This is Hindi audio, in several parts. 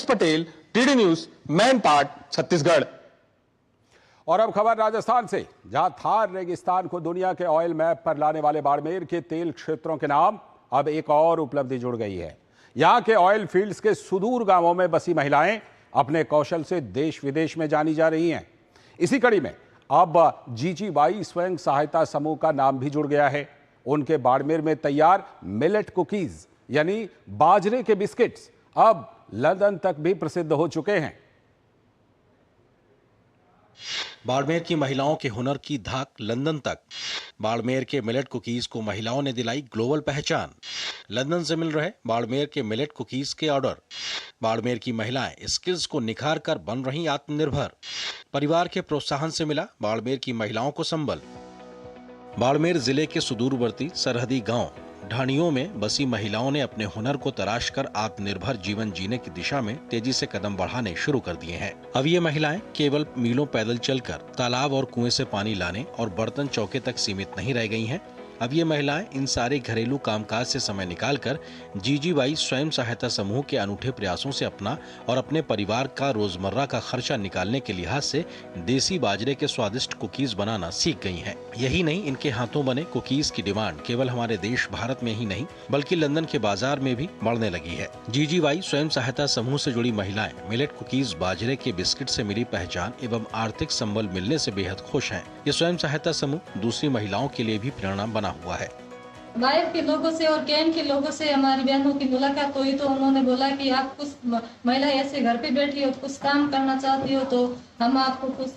Patel, TD news, man part, Chhattisgarh. और अब खबर राजस्थान से, जहां थार रेगिस्तान को दुनिया के ऑयल मैप पर लाने वाले बाड़मेर के तेल क्षेत्रों के नाम अब एक और उपलब्धि जुड़ गई है। यहां के ऑयल फील्ड्स के सुदूर गांवों में बसी महिलाएं अपने कौशल से देश विदेश में जानी जा रही हैं। इसी कड़ी में अब जीजीबाई स्वयं सहायता समूह का नाम भी जुड़ गया है। उनके बाड़मेर में तैयार मिलेट कुकीज यानी बाजरे के बिस्किट्स अब लंदन तक भी प्रसिद्ध हो चुके हैं। बाड़मेर की महिलाओं के हुनर की धाक लंदन तक। बाड़मेर के मिलेट कुकीज को महिलाओं ने दिलाई ग्लोबल पहचान। लंदन से मिल रहे बाड़मेर के मिलेट कुकीज के ऑर्डर। बाड़मेर की महिलाएं स्किल्स को निखार कर बन रही आत्मनिर्भर। परिवार के प्रोत्साहन से मिला बाड़मेर की महिलाओं को संबल। बाड़मेर जिले के सुदूरवर्ती सरहदी गांव ढाणियों में बसी महिलाओं ने अपने हुनर को तराश कर आत्मनिर्भर जीवन जीने की दिशा में तेजी से कदम बढ़ाने शुरू कर दिए हैं। अब ये महिलाएं केवल मीलों पैदल चलकर तालाब और कुएं से पानी लाने और बर्तन चौके तक सीमित नहीं रह गई हैं। अब ये महिलाएं इन सारे घरेलू कामकाज से समय निकालकर जीजीबाई स्वयं सहायता समूह के अनूठे प्रयासों से अपना और अपने परिवार का रोजमर्रा का खर्चा निकालने के लिहाज से देसी बाजरे के स्वादिष्ट कुकीज बनाना सीख गई हैं। यही नहीं, इनके हाथों बने कुकीज की डिमांड केवल हमारे देश भारत में ही नहीं बल्कि लंदन के बाजार में भी बढ़ने लगी है। जीजीबाई स्वयं सहायता समूह से जुड़ी महिलाएं मिलेट कुकीज बाजरे के बिस्किट से मिली पहचान एवं आर्थिक संबल मिलने से बेहद खुश हैं। ये स्वयं सहायता समूह दूसरी महिलाओं के लिए भी प्रेरणा बना हुआ है। बाहर के लोगों से और कैन के लोगों से हमारी बहनों की मुलाकात हुई तो उन्होंने बोला कि आप कुछ महिला ऐसे घर पे बैठी हो, कुछ काम करना चाहती हो तो हम आपको कुछ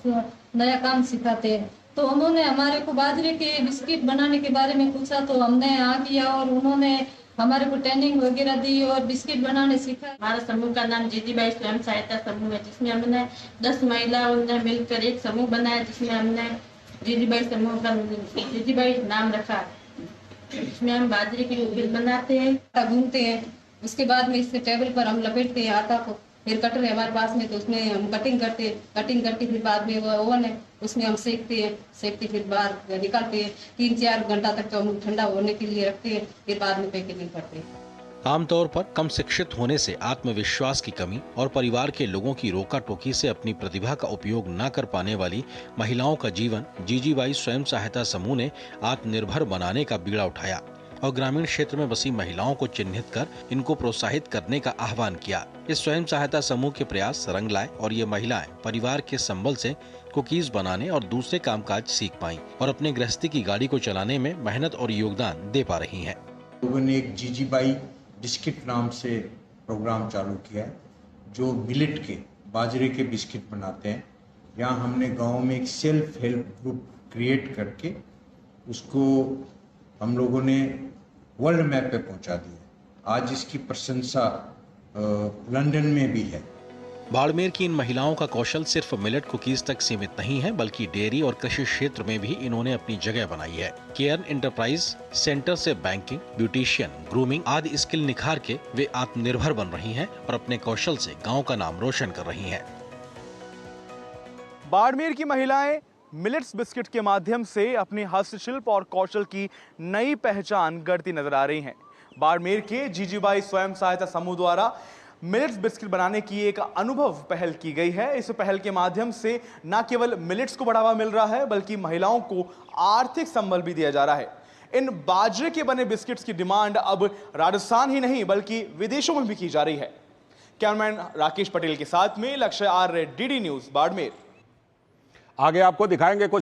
नया काम सिखाते हैं। तो उन्होंने हमारे को बाजरे के बिस्किट बनाने के बारे में पूछा तो हमने हाँ किया और उन्होंने हमारे को ट्रेनिंग वगैरह दी और बिस्किट बनाने सीखा। हमारा समूह का नाम जीजीबाई स्वयं सहायता समूह है, जिसमें हमने 10 महिलाओं ने मिलकर एक समूह बनाया, जिसमें हमने जीजीबाई समूह का जीजीबाई नाम रखा। इसमें हम बाजरे की रोटी बनाते हैं, घूमते हैं, उसके बाद में इससे टेबल पर हम लपेटते हैं आटा को, फिर कटर है हमारे पास में तो उसमें हम कटिंग करते हैं, कटिंग करके फिर बाद में वो ओवन है उसमें हम सेकते हैं, सेकते फिर बाहर निकालते हैं। 3-4 घंटा तक तो हम ठंडा होने के लिए रखते हैं, फिर बाद में पैकेजिंग करते हैं। आमतौर पर कम शिक्षित होने से आत्मविश्वास की कमी और परिवार के लोगों की रोका टोकी से अपनी प्रतिभा का उपयोग न कर पाने वाली महिलाओं का जीवन जीजीबाई स्वयं सहायता समूह ने आत्मनिर्भर बनाने का बीड़ा उठाया और ग्रामीण क्षेत्र में बसी महिलाओं को चिन्हित कर इनको प्रोत्साहित करने का आह्वान किया। इस स्वयं सहायता समूह के प्रयास रंग लाए और ये महिलाएं परिवार के संबल से कुकीज बनाने और दूसरे कामकाज सीख पाईं और अपने गृहस्थी की गाड़ी को चलाने में मेहनत और योगदान दे पा रही हैं। लोगों ने एक जीजीबाई बिस्किट नाम से प्रोग्राम चालू किया है, जो मिलेट के बाजरे के बिस्किट बनाते हैं। यहाँ हमने गांव में एक सेल्फ हेल्प ग्रुप क्रिएट करके उसको हम लोगों ने वर्ल्ड मैप पे पहुंचा दिया। आज इसकी प्रशंसा लंदन में भी है। बाड़मेर की इन महिलाओं का कौशल सिर्फ मिलेट कुकीज तक सीमित नहीं है बल्कि डेयरी और कृषि क्षेत्र में भी इन्होंने अपनी जगह बनाई है। केयर एंटरप्राइज सेंटर से बैंकिंग, ब्यूटिशियन, ग्रूमिंग आदि स्किल निखार के वे आत्मनिर्भर बन रही हैं और अपने कौशल से गांव का नाम रोशन कर रही हैं। बाड़मेर की महिलाएं मिलेट्स बिस्किट के माध्यम से अपनी हस्तशिल्प और कौशल की नई पहचान गढ़ती नजर आ रही हैं। बाड़मेर के जीजीबाई स्वयं सहायता समूह द्वारा मिलेट्स बिस्किट बनाने की एक अनुभव पहल की गई है। इस पहल के माध्यम से न केवल मिलेट्स को बढ़ावा मिल रहा है बल्कि महिलाओं को आर्थिक संबल भी दिया जा रहा है। इन बाजरे के बने बिस्किट्स की डिमांड अब राजस्थान ही नहीं बल्कि विदेशों में भी की जा रही है। कैमरामैन राकेश पटेल के साथ में लक्ष्य आर्य, डीडी न्यूज, बाड़मेर। आगे आपको दिखाएंगे कुछ